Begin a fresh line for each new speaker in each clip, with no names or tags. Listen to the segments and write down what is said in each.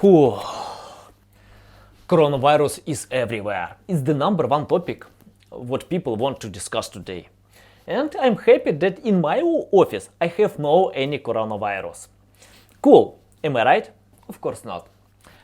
Whew. Coronavirus is everywhere. It's the number one topic what people want to discuss today. And I'm happy that in my office I have no any coronavirus. Cool, am I right? Of course not.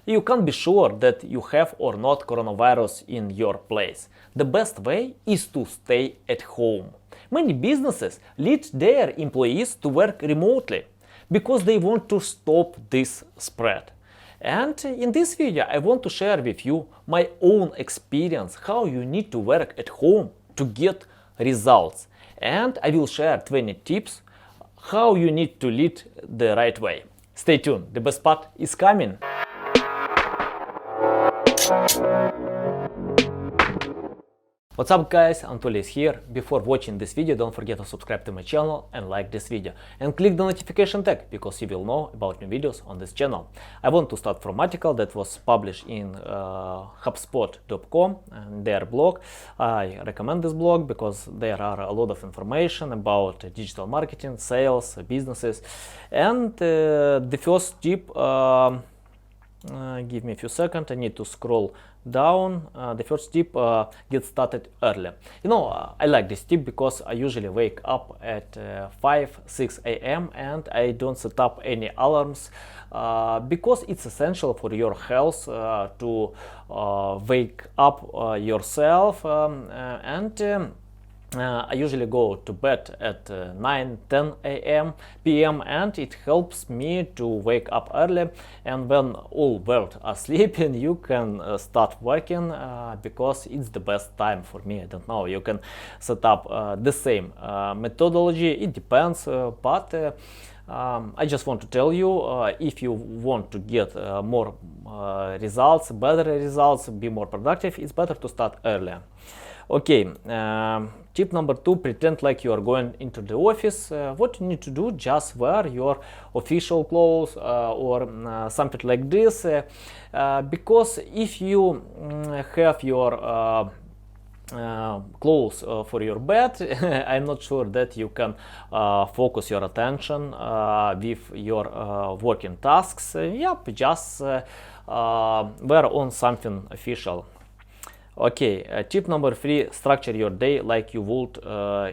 You can't be sure that you have or not coronavirus in your place. The best way is to stay at home. Many businesses lead their employees to work remotely because they want to stop this spread. And in this video I want to share with you my own experience how you need to work at home to get results. And I will share 20 tips how you need to lead the right way. Stay tuned, the best part is coming. What's up guys, Anatoly is here. Before watching this video, don't forget to subscribe to my channel and like this video. And click the notification tag, because you will know about new videos on this channel. I want to start from article that was published in HubSpot.com and their blog. I recommend this blog because there are a lot of information about digital marketing, sales, businesses. And the first tip, give me a few seconds, I need to scroll down. The first tip, get started early. I like this tip because I usually wake up at 5-6 a.m. and I don't set up any alarms because it's essential for your health to wake up yourself I usually go to bed at 9-10 a.m. p.m. and it helps me to wake up early, and when all world are sleeping you can start working because it's the best time for me. I don't know, you can set up the same methodology, it depends, but I just want to tell you, if you want to get more results, better results, be more productive, it's better to start earlier. Okay, tip number 2, pretend like you are going into the office. What you need to do, just wear your official clothes or something like this, because if you have your clothes for your bed, I'm not sure that you can focus your attention with your working tasks. Yep, just wear on something official. Okay, tip number 3, structure your day like you would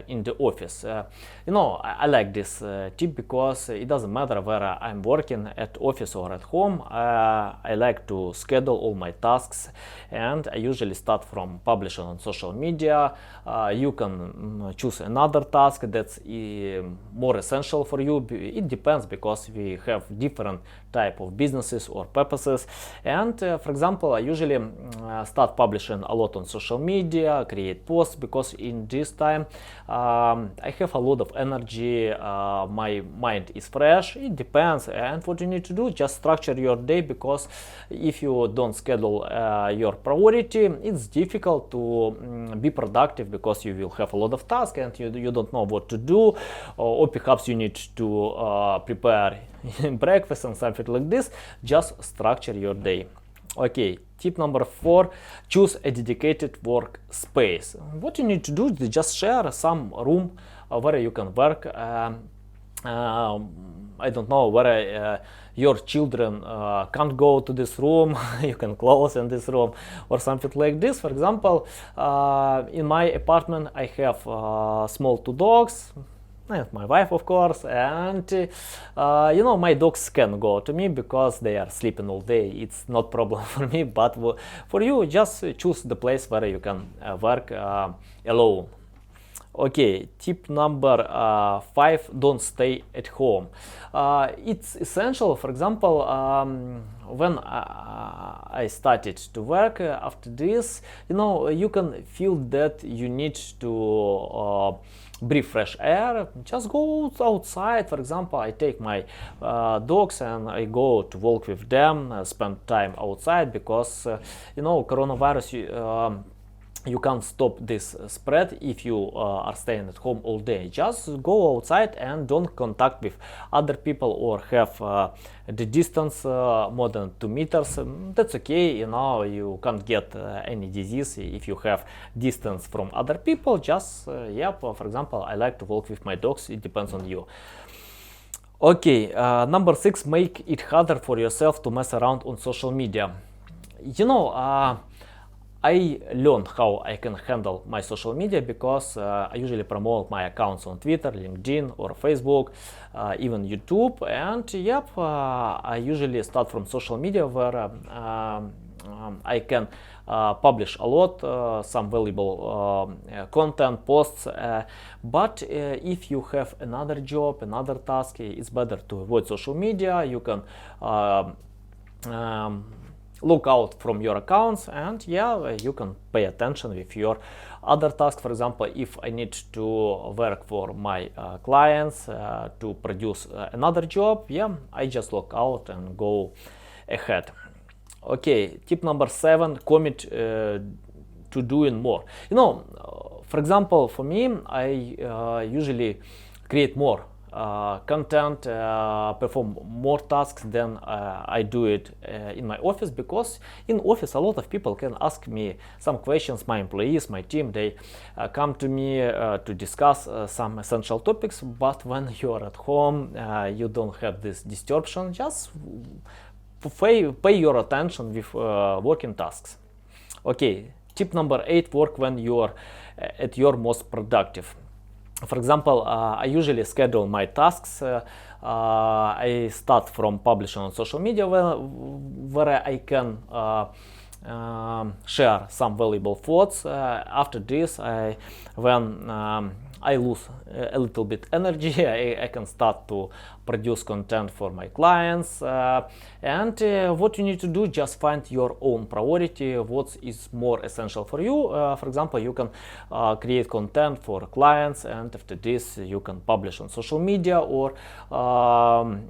in the office. I like this tip because it doesn't matter where I'm working, at office or at home. I like to schedule all my tasks, and I usually start from publishing on social media. You can choose another task that's more essential for you. It depends, because we have different type of businesses or purposes. And for example, I usually start publishing a lot on social media, create posts, because in this time I have a lot of energy, my mind is fresh. It depends, and what you need to do, just structure your day, because if you don't schedule your priority, it's difficult to be productive, because you will have a lot of tasks and you don't know what to do, or perhaps you need to prepare breakfast and something like this. Just structure your day. Okay, tip number 4, choose a dedicated work space. What you need to do is just share some room where you can work. I don't know, where your children can't go to this room, you can close in this room or something like this. For example, in my apartment I have small 2 dogs, and my wife, of course, and my dogs can go to me because they are sleeping all day. It's not problem for me, but for you, just choose the place where you can work alone. Okay, tip number 5, don't stay at home. It's essential. For example, when I started to work after this, you can feel that you need to breathe fresh air. Just go outside. For example, I take my dogs and I go to walk with them, spend time outside, because coronavirus, you can't stop this spread if you are staying at home all day. Just go outside and don't contact with other people, or have the distance more than 2 meters. That's okay, you can't get any disease if you have distance from other people. Just for example, I like to walk with my dogs. It depends on you. Okay, number 6, make it harder for yourself to mess around on social media. You know, I learned how I can handle my social media because I usually promote my accounts on Twitter, LinkedIn, or Facebook, even YouTube. And yep, I usually start from social media where I can publish a lot, some valuable content, posts. But if you have another job, another task, it's better to avoid social media. You can look out from your accounts, and yeah, you can pay attention with your other tasks. For example, if I need to work for my clients to produce another job, yeah, I just log out and go ahead. Okay, tip number 7, commit to doing more. You know, for example, for me, I usually create more content, perform more tasks than I do it in my office, because in office a lot of people can ask me some questions. My employees, my team, they come to me to discuss some essential topics. But when you are at home, you don't have this disruption. Just pay your attention with working tasks. Okay, tip number 8, work when you are at your most productive. For example, I usually schedule my tasks. I start from publishing on social media where I can share some valuable thoughts. After this, when I lose a little bit energy, I can start to produce content for my clients. And what you need to do, just find your own priority, what is more essential for you. For example, you can create content for clients, and after this you can publish on social media, or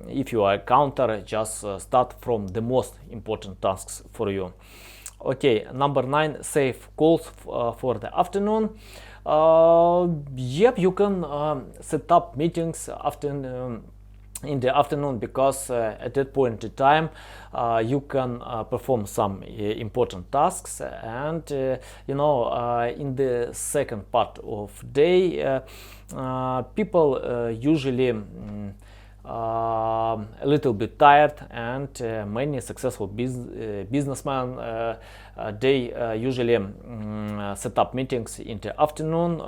if you are a counter, just start from the most important tasks for you. Okay, number 9, save calls for the afternoon. Yep, you can set up meetings in the afternoon, because at that point in time you can perform some important tasks. And you know, in the second part of day, people usually a little bit tired, and many successful businessmen, they usually set up meetings in the afternoon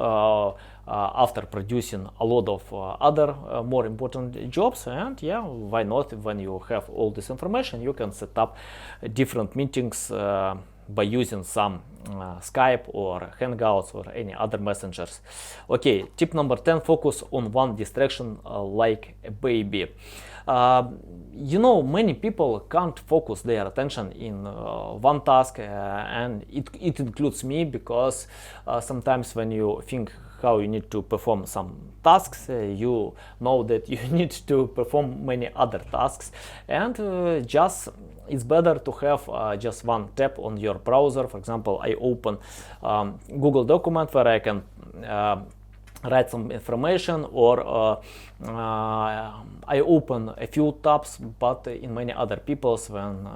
after producing a lot of other more important jobs. And yeah, why not? When you have all this information, you can set up different meetings by using some Skype or Hangouts or any other messengers. Okay, tip number 10, focus on one distraction like a baby. You know, many people can't focus their attention in one task, and it includes me, because sometimes when you think how you need to perform some tasks, you know that you need to perform many other tasks, and just it's better to have just one tab on your browser. For example, I open Google document where I can write some information, or I open a few tabs. But in many other people's, when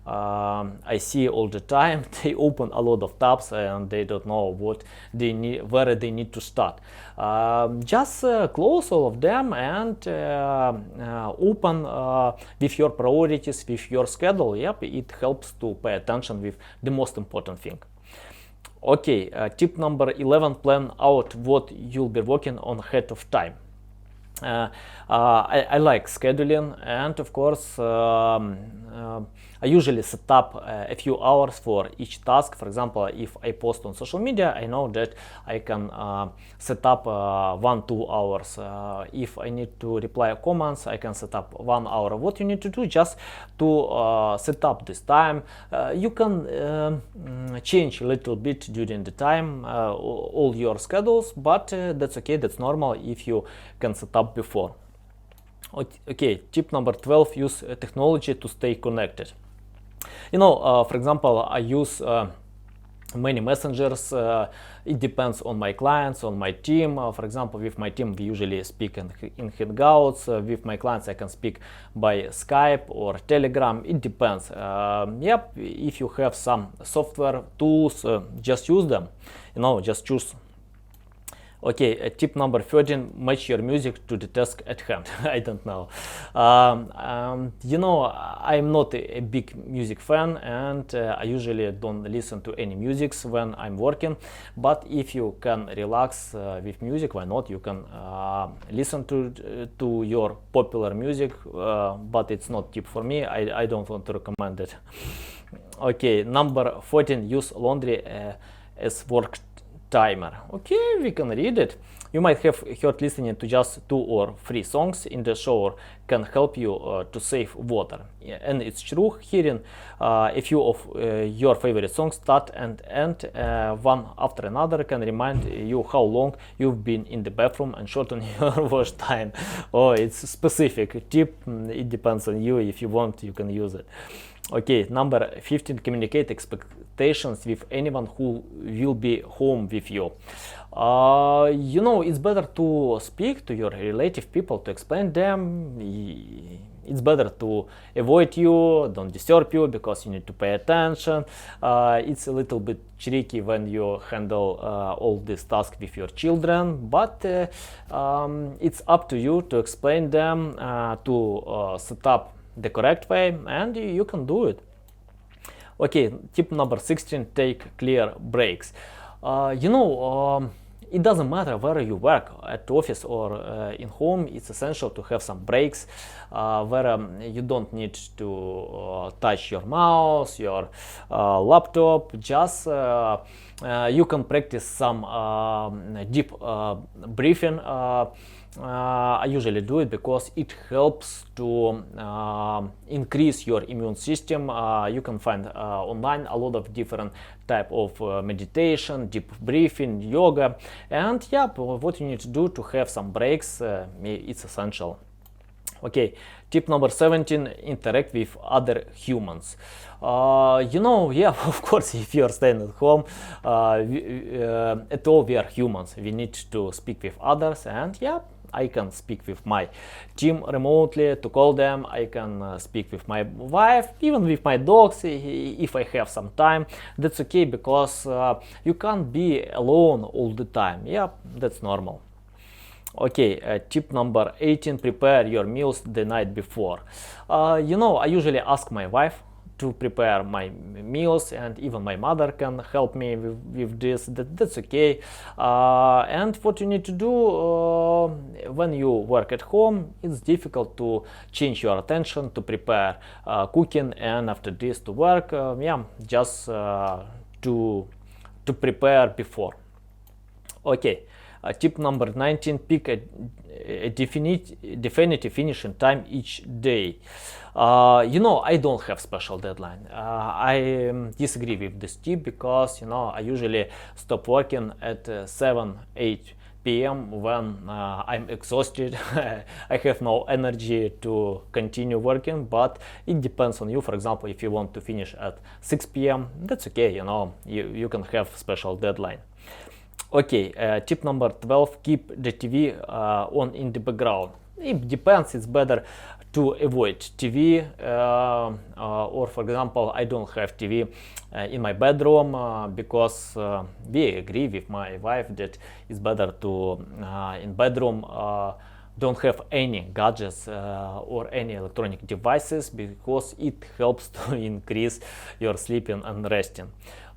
I see all the time, they open a lot of tabs and they don't know what they need, where they need to start. Just close all of them and open with your priorities, with your schedule. Yep, it helps to pay attention with the most important thing. Okay, tip number 11, plan out what you'll be working on ahead of time. I like scheduling, and of course I usually set up a few hours for each task. For example, if I post on social media, I know that I can set up 1-2 hours. If I need to reply comments, I can set up 1 hour. What you need to do, just to set up this time. You can change a little bit during the time all your schedules, but that's okay, that's normal if you can set up before. Okay, tip number 12, use technology to stay connected. You know, for example, I use many messengers. It depends on my clients, on my team. For example, with my team we usually speak in Hangouts. With my clients I can speak by Skype or Telegram. It depends. Yep, if you have some software tools, just use them. You know, just choose Okay, tip number 13, match your music to the task at hand. I don't know. I'm not a big music fan, and I usually don't listen to any musics when I'm working. But if you can relax with music, why not? You can listen to your popular music, but it's not tip for me. I don't want to recommend it. Okay, number 14, use laundry as work timer. Okay, we can read it. You might have heard listening to just 2 or 3 songs in the shower can help you to save water. Yeah, and it's true, hearing a few of your favorite songs start and end one after another can remind you how long you've been in the bathroom and shorten your wash time. Oh, it's specific tip. It depends on you. If you want, you can use it. Okay, number 15, communicate expectations with anyone who will be home with you. It's better to speak to your relative people to explain them. It's better to avoid you, don't disturb you because you need to pay attention. It's a little bit tricky when you handle all these tasks with your children, but it's up to you to explain them, to set up the correct way, and you can do it. Okay, tip number 16, take clear breaks. It doesn't matter where you work, at office or in home. It's essential to have some breaks where you don't need to touch your mouse, your laptop. Just you can practice some deep breathing. I usually do it because it helps to increase your immune system. You can find online a lot of different type of meditation, deep breathing, yoga, and yeah, what you need to do to have some breaks, it's essential. Okay, tip number 17, interact with other humans. Of course, if you're staying at home, at all we are humans. We need to speak with others, and yeah, I can speak with my team remotely to call them. I can speak with my wife, even with my dogs if I have some time. That's okay because you can't be alone all the time. Yeah, that's normal. Okay, tip number 18, prepare your meals the night before. I usually ask my wife to prepare my meals, and even my mother can help me with this. That's okay. And what you need to do when you work at home, it's difficult to change your attention to prepare cooking and after this to work. Just to prepare before. Okay. Tip number 19, pick a definitive finishing time each day. I don't have special deadline. I disagree with this tip because I usually stop working at 7-8 p.m. when I'm exhausted. I have no energy to continue working, but it depends on you. For example, if you want to finish at 6 p.m., that's okay. You can have special deadline. Okay, tip number 12, keep the TV on in the background. It depends, it's better to avoid TV or for example, I don't have TV in my bedroom because we agree with my wife that it's better to in bedroom don't have any gadgets or any electronic devices because it helps to increase your sleeping and resting.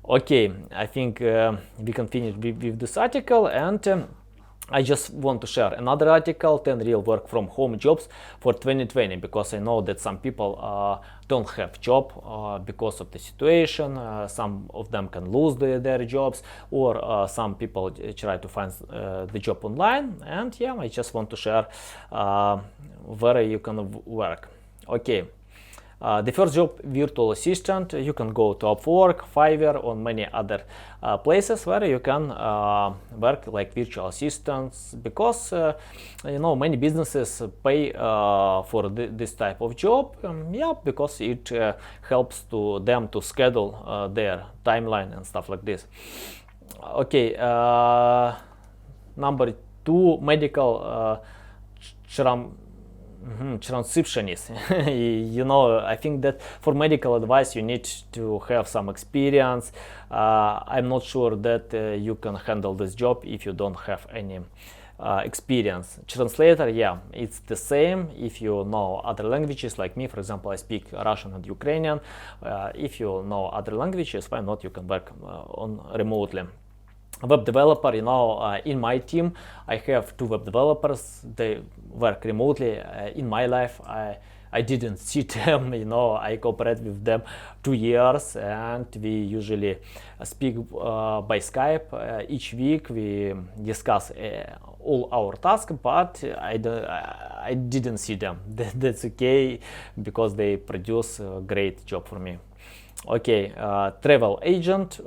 Okay, I think we can finish with this article, and I just want to share another article, 10 real work from home jobs for 2020, because I know that some people don't have job because of the situation. Some of them can lose their jobs, or some people try to find the job online, and yeah, I just want to share where you can work. Okay. The first job, virtual assistant. You can go to Upwork, Fiverr, or many other places where you can work like virtual assistants, because many businesses pay for this type of job. Because it helps to them to schedule their timeline and stuff like this. Okay, number 2, medical Transcriptionist. I think that for medical advice you need to have some experience. I'm not sure that you can handle this job if you don't have any experience. Translator, yeah, it's the same if you know other languages. Like me, for example, I speak Russian and Ukrainian. If you know other languages, why not? You can work on remotely. Web developer, in my team I have 2 web developers. They work remotely. In my life I didn't see them, I cooperate with them 2 years, and we usually speak by Skype. Each week we discuss all our tasks, but I didn't see them. That's okay, because they produce a great job for me. Okay, travel agent.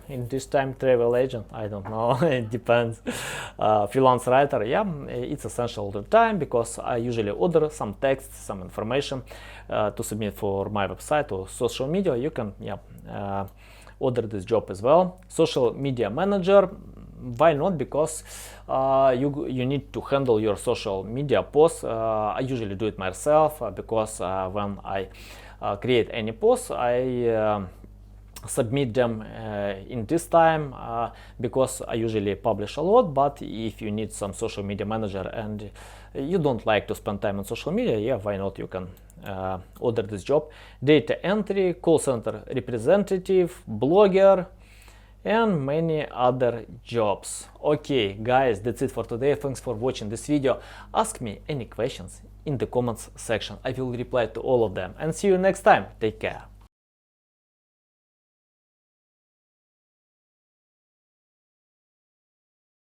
In this time, travel agent, I don't know. It depends. Freelance writer, yeah, it's essential all the time, because I usually order some text, some information to submit for my website or social media. You can, order this job as well. Social media manager. Why not? Because you need to handle your social media posts. I usually do it myself, because when I create any posts, I submit them in this time, because I usually publish a lot. But if you need some social media manager and you don't like to spend time on social media, yeah, why not? You can order this job. Data entry, call center representative, blogger, and many other jobs. Okay, guys, that's it for today. Thanks for watching this video. Ask me any questions in the comments section. I will reply to all of them. And see you next time. Take care.